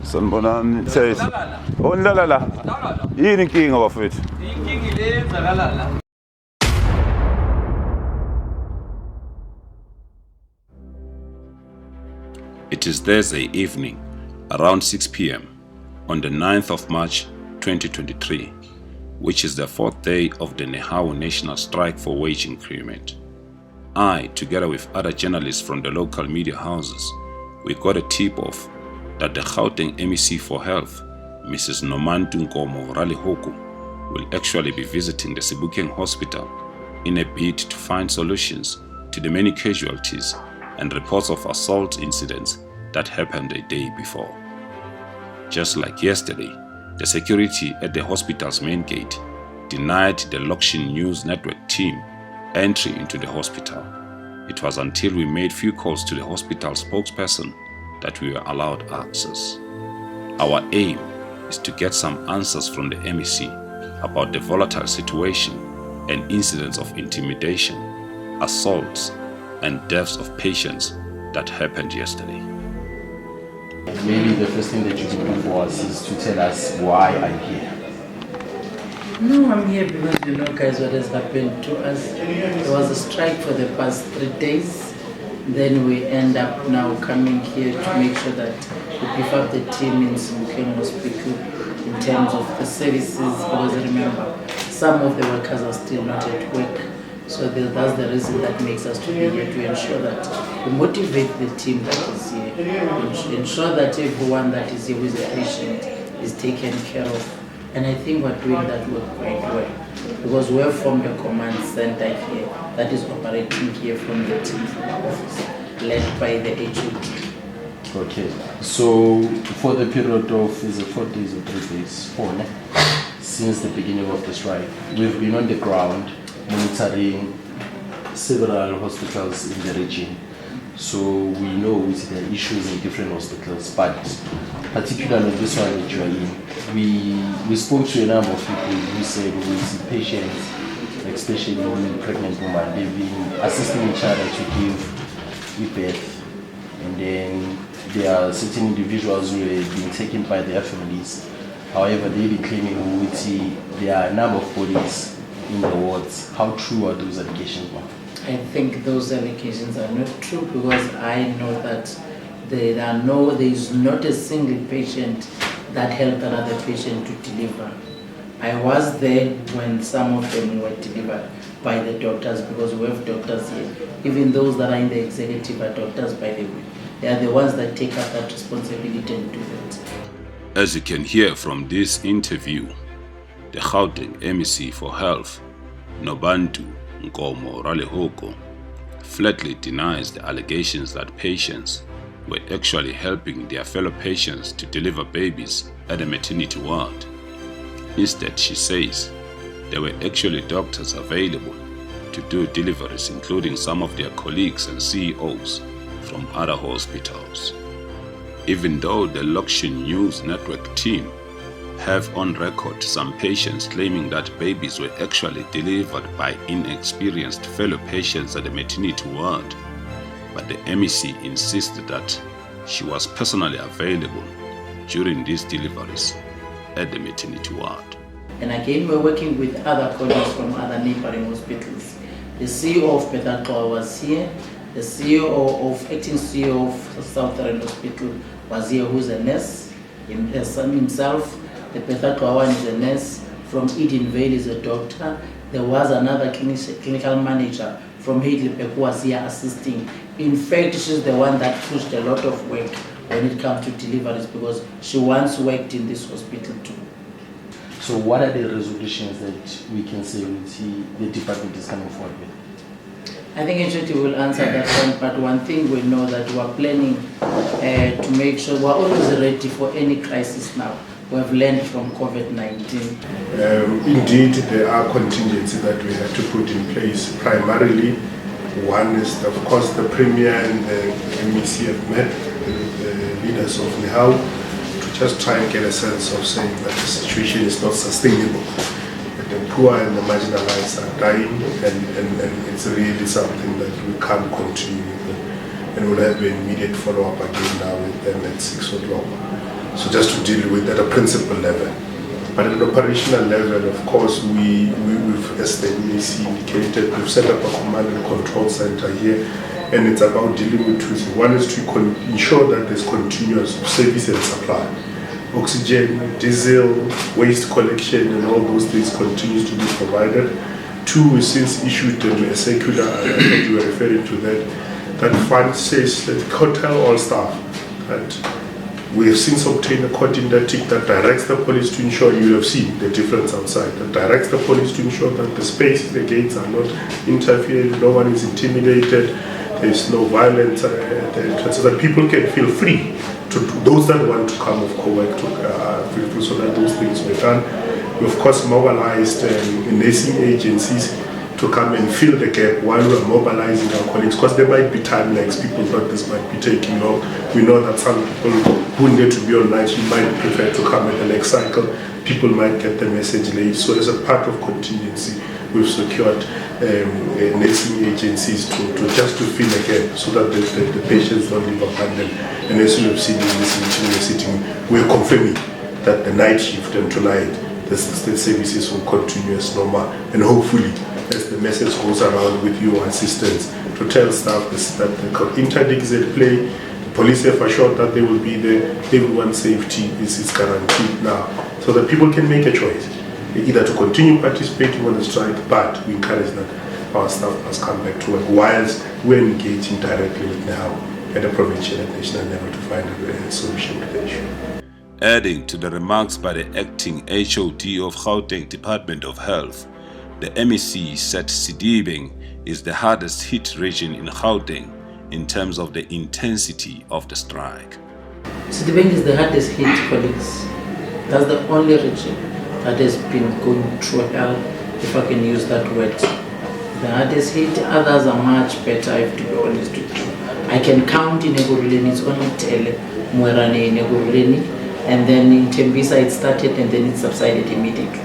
Sanibonani Tshesi. Ondlala la. Yini inkinga bafethu? Inkingi le yenzakala la. It is Thursday evening, around 6 p.m. on the 9th of March 2023, which is the 4th day of the NEHAWU National Strike for Wage Increment. I, together with other journalists from the local media houses, we got a tip-off that the Gauteng MEC for Health, Mrs. Nomantu Nkomo Ralehoko, will actually be visiting the Sebokeng Hospital in a bid to find solutions to the many casualties and reports of assault incidents that happened a day before. Just like yesterday, the security at the hospital's main gate denied the Loxion news network team entry into the hospital. It was until we made few calls to the hospital spokesperson that we were allowed access. Our aim is to get some answers from the MEC about the volatile situation and incidents of intimidation, assaults, and deaths of patients that happened yesterday. Maybe the first thing that you can do for us is to tell us why I'm here. No, I'm here because guys, what has happened to us. There was a strike for the past 3 days. Then we end up now coming here to make sure that we beef up the team in Sebokeng Hospital in terms of the services, because remember, some of the workers are still not at work. So that's the reason that makes us to be here, to ensure that we motivate the team that is here, ensure that everyone that is here with a patient is taken care of. And I think we're doing that work quite well, because we have formed a command center here that is operating here from the team's office, led by the HOD. Okay, so for the period of, is it 4 days or 3 days? 4, ne? Since the beginning of the strike, we've been on the ground monitoring several hospitals in the region. So we know there are issues in different hospitals, but particularly this one that you are in, we spoke to a number of people who said we see patients, especially pregnant women, they've been assisting each other to give birth, and then there are certain individuals who have been taken by their families. However, they've been claiming there are a number of bodies in the wards. How true are those allegations? I think those allegations are not true, because I know that there is not a single patient that helped another patient to deliver. I was there when some of them were delivered by the doctors, because we have doctors here. Even those that are in the executive are doctors, by the way. They are the ones that take up that responsibility and do that. As you can hear from this interview, the Gauteng MEC for Health, Nomantu Nkomo Ralehoko, flatly denies the allegations that patients were actually helping their fellow patients to deliver babies at a maternity ward. Instead, she says there were actually doctors available to do deliveries, including some of their colleagues and CEOs from other hospitals. Even though the Loxion News Network team have on record some patients claiming that babies were actually delivered by inexperienced fellow patients at the maternity ward, but the MEC insisted that she was personally available during these deliveries at the maternity ward. And again, we're working with other colleagues from other neighboring hospitals. The CEO of Part-2 was here. The acting CEO of Southern Hospital was here, who's a nurse himself. The Part-2 one is a nurse. From Eden Vale is a doctor. There was another clinical manager from Heidelberg who was here assisting. In fact, she's the one that pushed a lot of work when it comes to deliveries, because she once worked in this hospital too. So what are the resolutions that we can say the department is coming forward with? I think HOT will answer that one, but one thing we know that we are planning to make sure we are always ready for any crisis now. We have learned from COVID-19. Indeed, there are contingencies that we have to put in place. Primarily, one is, of course, the Premier and the MEC have met the leaders of NEHAWU to just try and get a sense of saying that the situation is not sustainable. The poor and the marginalized are dying, and it's really something that we can't continue with. and we'll have an immediate follow-up again now with them at 6 o'clock. So just to deal with at a principal level. But at an operational level, of course, we've, as the NEC indicated, we've set up a command and control center here, and it's about dealing with two things. One is to ensure that there's continuous service and supply. Oxygen, diesel, waste collection, and all those things continues to be provided. Two, we since issued a circular, I thought you were referring to that fund says that tell all staff that we have since obtained a court interdict that directs the police to ensure, you have seen the difference outside, that directs the police to ensure that the space, the gates are not interfered, no one is intimidated, there's no violence, so that people can feel free, to those that want to come, of course, feel free, so that those things were done. We of course mobilized nursing agencies to come and fill the gap while we're mobilizing our colleagues, because there might be time lags, people thought this might be taking long. We know that some people who need to be on night shift might prefer to come at the next cycle. People might get the message late. So as a part of contingency, we've secured nursing agencies to just to fill the gap so that the patients don't leave abandoned. And as you have seen in this sitting, we're confirming that the night shift and tonight, the services will continue as normal, and hopefully as the message goes around with your assistance to tell staff that the interdict is at play, the police have assured that they will be there, everyone's safety is guaranteed now, so that people can make a choice, either to continue participating on the strike, but we encourage that our staff must come back to work whilst we're engaging directly with NEHAWU at a provincial and national level to find a solution to the issue. Adding to the remarks by the acting HOD of Gauteng Department of Health, the MEC said Sedibeng is the hardest hit region in Gauteng in terms of the intensity of the strike. Sedibeng is the hardest hit, colleagues. That's the only region that has been going through hell, if I can use that word. The hardest hit, others are much better, I have to be honest with you. I can count in Negoruleni, it's only Tele, Mwerane, Negoruleni, and then in Tembisa it started and then it subsided immediately.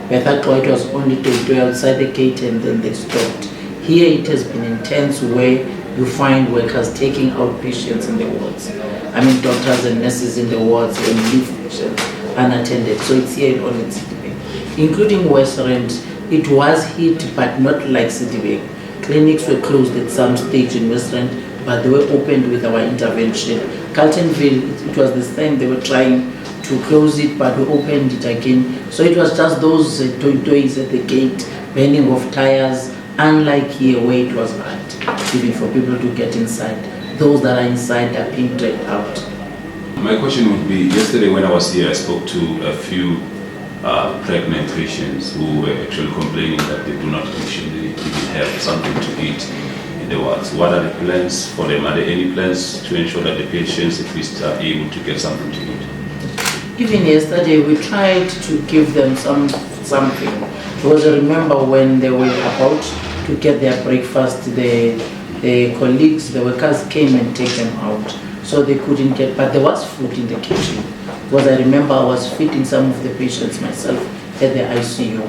I thought it was only to outside the gate and then they stopped. Here it has been intense, where you find workers taking out patients in the wards. I mean doctors and nurses in the wards and leave patients unattended. So it's here on Sedibeng. Including West Rand, it was hit but not like Sedibeng. Clinics were closed at some stage in West Rand, but they were opened with our intervention. Carltonville, it was the same, they were trying to close it, but we opened it again. So it was just those toys at the gate, burning of tires, unlike here where it was hard, even for people to get inside. Those that are inside are being dragged out. My question would be, yesterday when I was here, I spoke to a few pregnant patients who were actually complaining that they do not actually even have something to eat in the wards. What are the plans for them? Are there any plans to ensure that the patients at least are able to get something to eat? Even yesterday, we tried to give them something. Because I remember when they were about to get their breakfast, the colleagues, the workers came and take them out. So they couldn't get, but there was food in the kitchen. Because I remember I was feeding some of the patients myself at the ICU.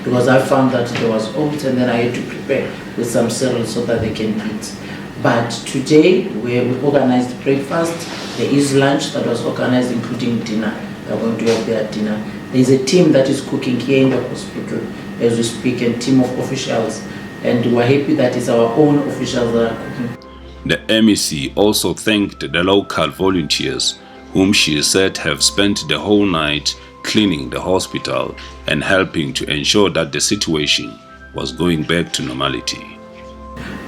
Because I found that there was oats and then I had to prepare with some cereal so that they can eat. But today, we organized breakfast. There is lunch that was organized, including dinner. They're going to have their dinner. There's a team that is cooking here in the hospital as we speak, a team of officials, and we're happy that it's our own officials that are cooking. The MEC also thanked the local volunteers, whom she said have spent the whole night cleaning the hospital and helping to ensure that the situation was going back to normality.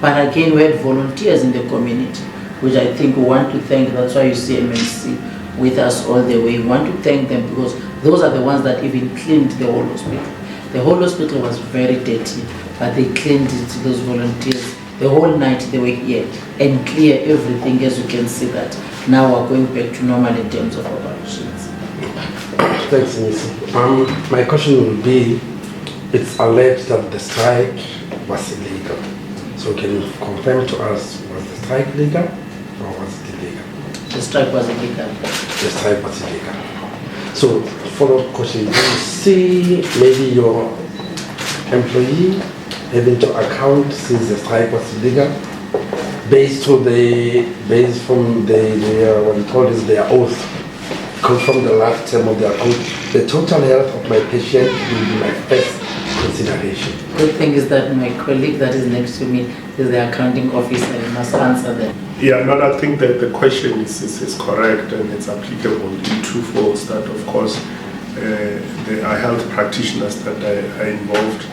But again, we had volunteers in the community, which I think we want to thank. That's why you see MNC with us all the way. We want to thank them because those are the ones that even cleaned the whole hospital. The whole hospital was very dirty, but they cleaned it, those volunteers. The whole night they were here and clear everything, as you can see that. Now we're going back to normal in terms of operations. Thanks, Miss. My question will be, it's alleged that the strike was illegal. So can you confirm to us, was the strike legal or was it illegal? The strike was illegal. The strike was illegal. So, follow-up question, do you see maybe your employee having to account since the strike was illegal? based from the what we call is their oath, come from the last term of their oath. The total health of my patient will be my first consideration. Good thing is that my colleague that is next to me is the accounting officer and must answer them. Yeah, no, I think that the question is correct and it's applicable in two folds. That of course there are health practitioners that are involved.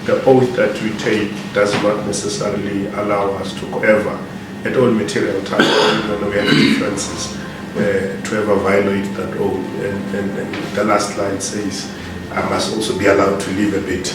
The oath that we take does not necessarily allow us to ever, at all material times, even when we have differences, to ever violate that oath. And the last line says, I must also be allowed to live a bit,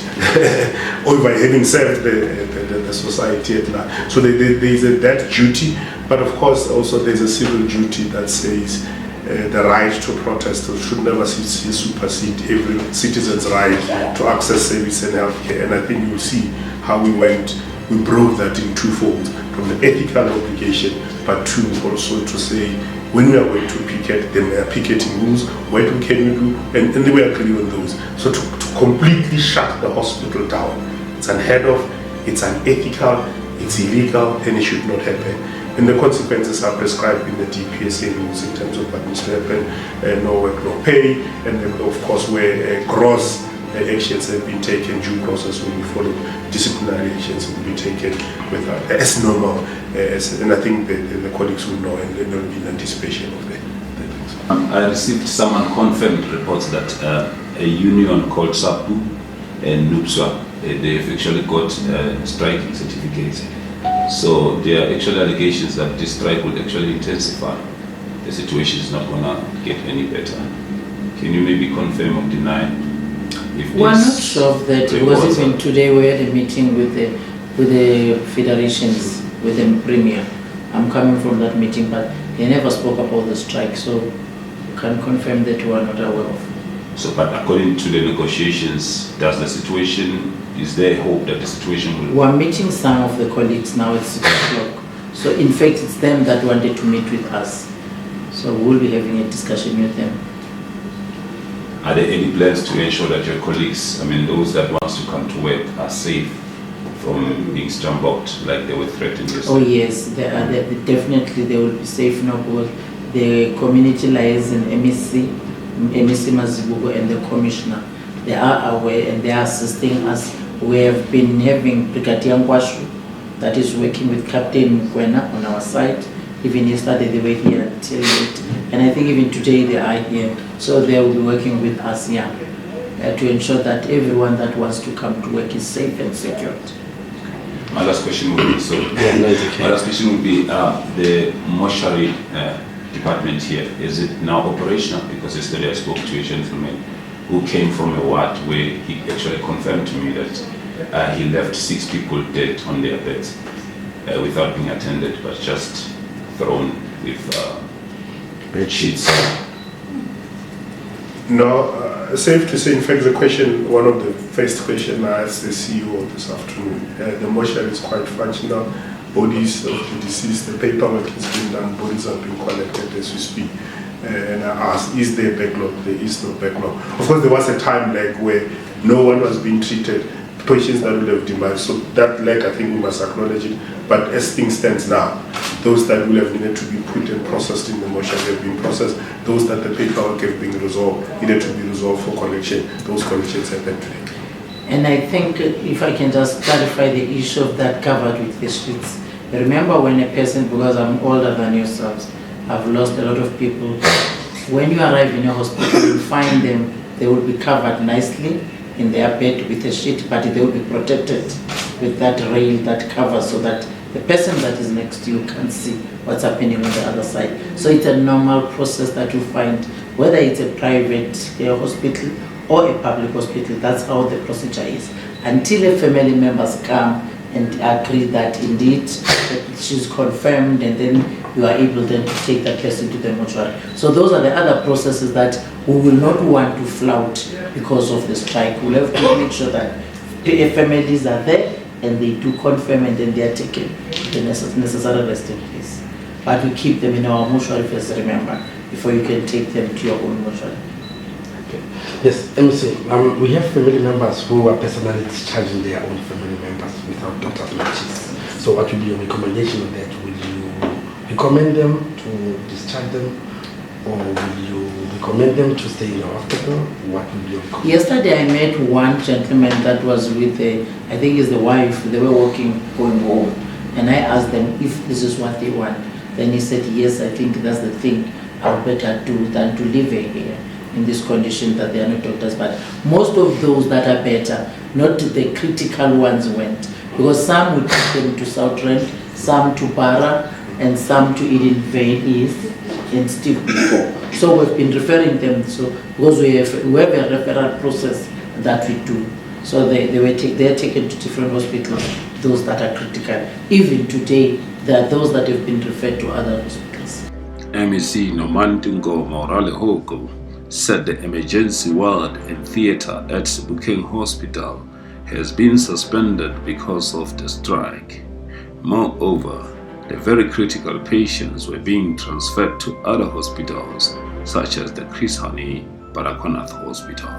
or by having served the society at large. So there is that duty, but of course also there's a civil duty that says the right to protest should never supersede every citizen's right to access service and healthcare. And I think you'll see how we broke that in twofold, from the ethical obligation, but two, also to say, when we are going to picket, then we are picketing rules, what can we do, and they were clear on those. So to completely shut the hospital down, it's unheard of, it's unethical, it's illegal, and it should not happen. And the consequences are prescribed in the DPSA rules in terms of what needs to happen, no work, no pay, and then of course where gross actions have been taken, due process will be followed, disciplinary actions will be taken with as normal, and I think the colleagues will know, and there will be an anticipation of that. I received some unconfirmed reports that a union called SAPU and NUPSWA, they've actually got striking certificates. So there are actually allegations that this strike will actually intensify. The situation is not going to get any better. Can you maybe confirm or deny? We're not sure of that, because even today we had a meeting with the federations, with the premier. I'm coming from that meeting, but they never spoke about the strike, so we can confirm that we are not aware of. So, but according to the negotiations, is there hope that the situation will... We're meeting some of the colleagues now at 6 o'clock. So in fact, it's them that wanted to meet with us. So we'll be having a discussion with them. Are there any plans to ensure that your colleagues, I mean those that want to come to work, are safe from being stormed out like they were threatened yesterday? Oh yes, definitely they will be safe now, because the community liaison, MEC Mazibuko and the commissioner, they are aware and they are assisting us. We have been having Brigadier Nkwashu that is working with Captain Mkwena on our side. Even yesterday they were here till late, and I think even today they are here. So they will be working with us here to ensure that everyone that wants to come to work is safe and secured. My last question would be, my last question would be the mortuary department here, is it now operational? Because yesterday I spoke to a gentleman who came from a ward where he actually confirmed to me that he left 6 people dead on their beds without being attended, but just thrown with bed sheets. No, safe to say, in fact, the question, one of the first questions I asked the CEO this afternoon, the mortuary is quite functional. Bodies of the deceased, the paperwork is being done, bodies are being collected as we speak. And I asked, is there a backlog? There is no backlog. Of course, there was a time lag where no one was being treated, patients that would have demands. So that lag, I think we must acknowledge it. But as things stand now, those that will have needed to be put and processed in the mortuary have been processed. Those that the paperwork have been resolved, needed to be resolved for collection, those collections happen today. And I think if I can just clarify the issue of that covered with the streets. Remember when a person, because I'm older than yourselves, I've lost a lot of people. When you arrive in a hospital, you find them, they will be covered nicely in their bed with a sheet, but they will be protected with that rail that covers, so that the person that is next to you can see what's happening on the other side. So it's a normal process that you find, whether it's a private hospital or a public hospital. That's how the procedure is. Until a family members come and agree that indeed that she's confirmed, and then you are able then to take that person to the mortuary. So those are the other processes that we will not want to flout because of the strike. We'll have to make sure that families are there and they do confirm, and then they are taken the necessary resting place. But we keep them in our mortuary first, remember, before you can take them to your own mortuary. Yes, MC, we have family members who are personally discharging their own family members without doctor's notice. So what will be your recommendation on that? Will you recommend them to discharge them, or will you recommend them to stay in the hospital? What will be your recommendation? Yesterday I met one gentleman that was with I think it's the wife. They were going home, and I asked them if this is what they want. Then he said, yes, I think that's the thing I'll better do than to live here in this condition that they are not doctors. But most of those that are better, not the critical ones, went, because some would take them to Southend, some to Para, and some to Eden Vale East and Steve Biko. So we've been referring them, so because we have a referral process that we do. So they're taken to different hospitals, those that are critical. Even today, there are those that have been referred to other hospitals. MEC Nomantu Nkomo Ralehoko said the emergency ward and theatre at Gauteng Hospital has been suspended because of the strike. Moreover, the very critical patients were being transferred to other hospitals, such as the Chris Hani Baragwanath Hospital.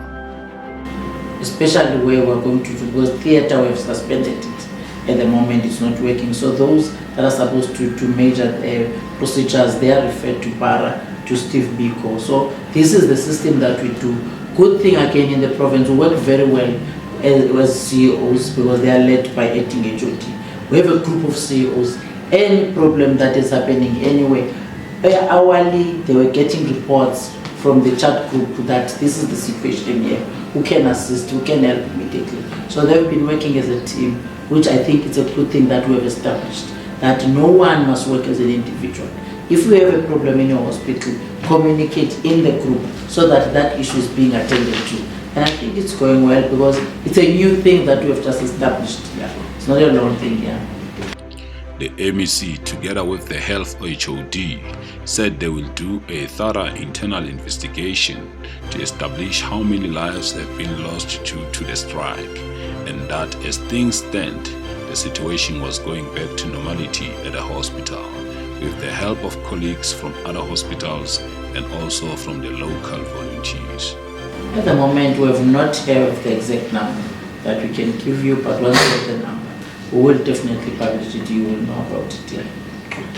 Especially where we're going to do, because theatre we have suspended it. At the moment it's not working. So those that are supposed to do major procedures, they are referred to Para, to Steve Biko. So this is the system that we do. Good thing again in the province, we work very well as CEOs because they are led by acting HOD. We have a group of CEOs. Any problem that is happening anyway, hourly they were getting reports from the chat group that this is the situation here, who can assist, who can help immediately. So they've been working as a team, which I think it's a good thing that we have established, that no one must work as an individual. If we have a problem in your hospital, communicate in the group so that that issue is being attended to. And I think it's going well because it's a new thing that we have just established here. It's not a long thing here. The MEC, together with the Health HOD, said they will do a thorough internal investigation to establish how many lives have been lost due to the strike, and that as things stand, the situation was going back to normality at the hospital, with the help of colleagues from other hospitals and also from the local volunteers. At the moment, we have not heard the exact number that we can give you, but once we have the number, we will definitely publish it. You will know about it. Yeah.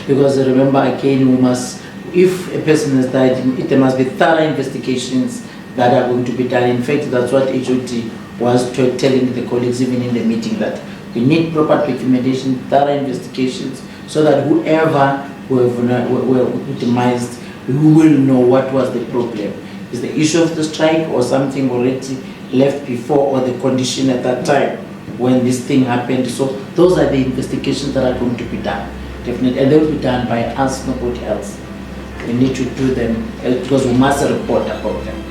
Because remember, again, we must, if a person has died, there must be thorough investigations that are going to be done. In fact, that's what HOD was telling the colleagues even in the meeting, that we need proper documentation, thorough investigations, so that whoever were victimized, we will know what was the problem. Is the issue of the strike or something already left before, or the condition at that time when this thing happened? So those are the investigations that are going to be done, definitely, and they will be done by us, nobody else. We need to do them because we must report about them.